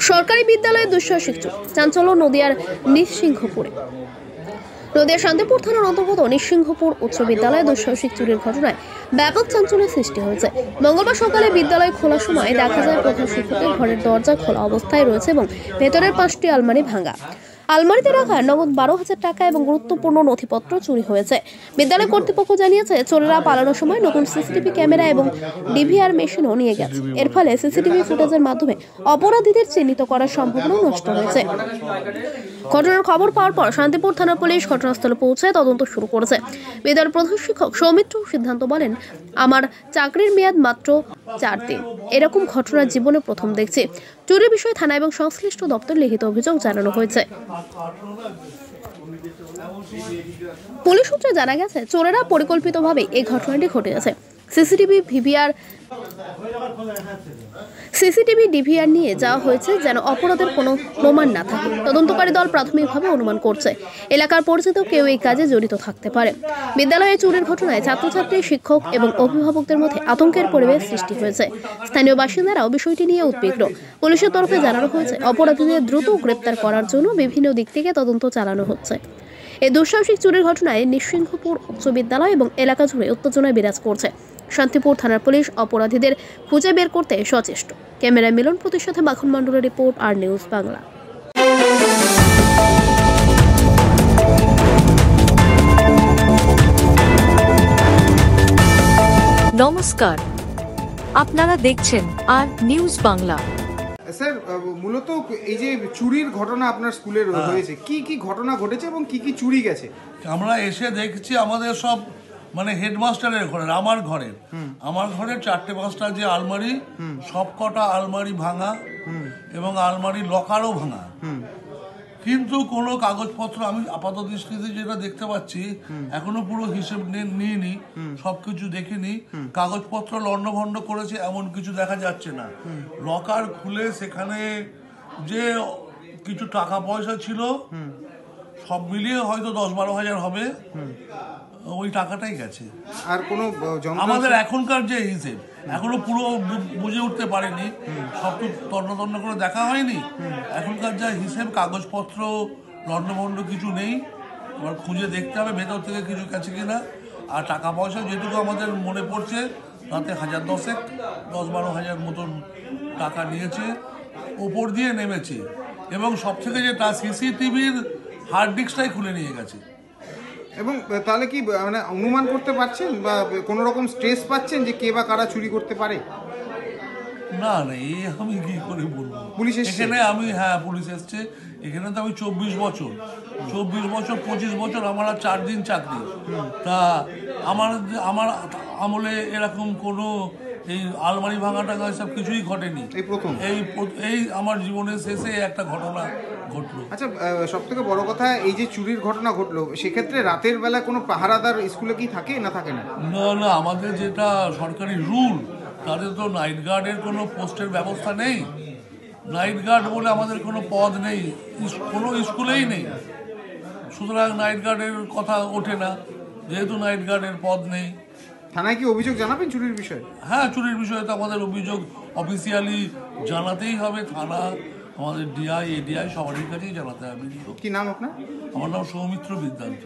সরকারি বিদ্যালয়ে দুঃসাহসিক চুরি, চাঞ্চল্য নদিয়ার নিঃসিংহপুরে। নদিয়ার শান্তিপুর থানার অন্তর্গত নিঃসিংহপুর উচ্চ বিদ্যালয়ে দুঃসাহসিক চুরির ঘটনায় ব্যাপক চাঞ্চল্যের সৃষ্টি হয়েছে। মঙ্গলবার সকালে বিদ্যালয় খোলার সময় দেখা যায় প্রধান শিক্ষকের ঘরের দরজা খোলা অবস্থায় রয়েছে এবং ভেতরের 5টি আলমারি ভাঙা। আলমারিতে রাখা নগদ 12,000 টাকা এবং গুরুত্বপূর্ণ নথিপত্র চুরি হয়েছে। বিদ্যালয় কর্তৃপক্ষ জানিয়েছে, চোরেরা পালানোর সময় নতুন সিসিটিভি ক্যামেরা এবং ডিভিআর মেশিনও নিয়ে গেছে। এর ফলে সিসিটিভি ফুটেজের মাধ্যমে অপরাধীদের চিহ্নিত করার সম্ভাবনা নষ্ট হয়েছে। ঘটনার খবর পাওয়ার পর শান্তিপুর থানা পুলিশ ঘটনাস্থলে পৌঁছে তদন্ত শুরু করেছে। বিদ্যালয়ের প্রধান শিক্ষক সৌমিত্র সিদ্ধান্ত বলেন, আমার চাকরির মেয়াদ মাত্র 4 দিন, এরকম ঘটনা জীবনে প্রথম দেখছি। চুরির বিষয়ে থানা এবং সংশ্লিষ্ট দপ্তর লিখিত অভিযোগ জানানো হয়েছে। পুলিশ সূত্রে জানা গেছে, চোরেরা পরিকল্পিতভাবে এই ঘটনাটি ঘটেছে। সিসিটিভি ডিভিআর নিয়ে যাওয়া হয়েছে যেন অপরাধের কোনো প্রমাণ না থাকে। তদন্তকারী দল প্রাথমিকভাবে অনুমান করছে এলাকার পরিচিত কেউ এই কাজে জড়িত থাকতে পারে। বিদ্যালয়ে চুরির ঘটনায় ছাত্রছাত্রী, শিক্ষক এবং অভিভাবকদের মধ্যে আতঙ্কের পরিবেশ সৃষ্টি হয়েছে। স্থানীয় বাসিন্দারাও বিষয়টি নিয়ে উদ্বিগ্ন। পুলিশের তরফে জানানো হয়েছে, অপরাধীদের দ্রুত গ্রেপ্তার করার জন্য বিভিন্ন দিক থেকে তদন্ত চালানো হচ্ছে। এই দুঃসাহসিক চুরির ঘটনায় নিঃসিংহপুর উচ্চ বিদ্যালয় এবং এলাকা জুড়ে উত্তেজনা বিরাজ করছে। শান্তিপুর থানার পুলিশ অপরাধীদের খুঁজে বের করতে সচেষ্ট। ক্যামেরায় মিলন প্রতির সাথে মাখন মণ্ডলের রিপোর্ট, আর নিউজ বাংলা। নমস্কার, আপনারা দেখছেন আর নিউজ বাংলা। স্যার, মূলত এই যে চুরির ঘটনা আপনার স্কুলে হয়েছে, কি কি ঘটনা ঘটেছে এবং কি কি চুরি গেছে? আমরা এসে দেখছি আমাদের সব হেডমাস্টারের ঘরের, আমার ঘরের 4-5টা যে আলমারি, সব কটা আলমারি ভাঙা এবং আলমারি লকারও ভাঙা। কিন্তু কোনো কাগজপত্র আমি আপাত দৃষ্টিতে যেটা দেখতে পাচ্ছি, এখনো পুরো হিসেব নিইনি, সবকিছু দেখিনি। কাগজপত্র লন্ডভন্ড করেছে এমন কিছু দেখা যাচ্ছে না। লকার খুলে সেখানে যে কিছু টাকা পয়সা ছিল, সব মিলিয়ে হয়তো 10-12 হাজার হবে, ওই টাকাটাই গেছে। আর কোনো আমাদের এখনকার যে হিসেব এখনো পুরো বুঝে উঠতে পারেনি, সব তো তন্ন করে দেখা হয়নি। এখনকার যা হিসেব, কাগজপত্র লন্ডভন্ড কিছু নেই, এবার খুঁজে দেখতে হবে ভেতর থেকে কিছু গেছে কিনা। আর টাকা পয়সা যেটুকু আমাদের মনে পড়ছে, তাতে 10-12 হাজার মতন টাকা নিয়েছে, ওপর দিয়ে নেমেছে। এবং সব থেকে যেটা, সিসিটিভির হার্ড ডিস্কটাই খুলে নিয়ে গেছে। এবং তাহলে কি মানে অনুমান করতে পারছেন বা কোনো রকম স্ট্রেস পাচ্ছেন যে কে বা কারা চুরি করতে পারে? না, এই আমি কি করে বলবো। পুলিশ এসেছে এখানে, পুলিশ এসছে এখানে। তো আমি 24 বছর 25 বছর আমার 4 দিন চাকরি। তা আমার আমলে এরকম কোনো এই আলমারি ভাঙা টাঙা সব কিছুই ঘটেনি। এই আমার জীবনের শেষে একটা ঘটনা ঘটলো। আচ্ছা, সব থেকে বড় কথা, এই যে চুরির ঘটনা ঘটলো, সেক্ষেত্রে রাতের বেলা কোনো পাহারাদার স্কুলে কি থাকে না থাকে না? না, আমাদের যেটা সরকারি রুল, তাদের তো নাইট গার্ডের কোনো পোস্টের ব্যবস্থা নেই। নাইট গার্ড বলে আমাদের কোনো পদ নেই, কোনো স্কুলেই নেই। সুতরাং নাইট গার্ডের কথা ওঠে না, যেহেতু নাইট গার্ডের পদ নেই। থানায় কি অভিযোগ জানাবেন চুরির বিষয়ে? হ্যাঁ, চুরির বিষয়ে তো আমাদের অভিযোগ অফিসিয়ালি জানাতেই হবে। থানা, আমাদের ডিআই, এডিআই সবারই কাছেই জানাতে হবে। কি নাম আপনার? আমার নাম সৌমিত্র বিদ্যান্ত।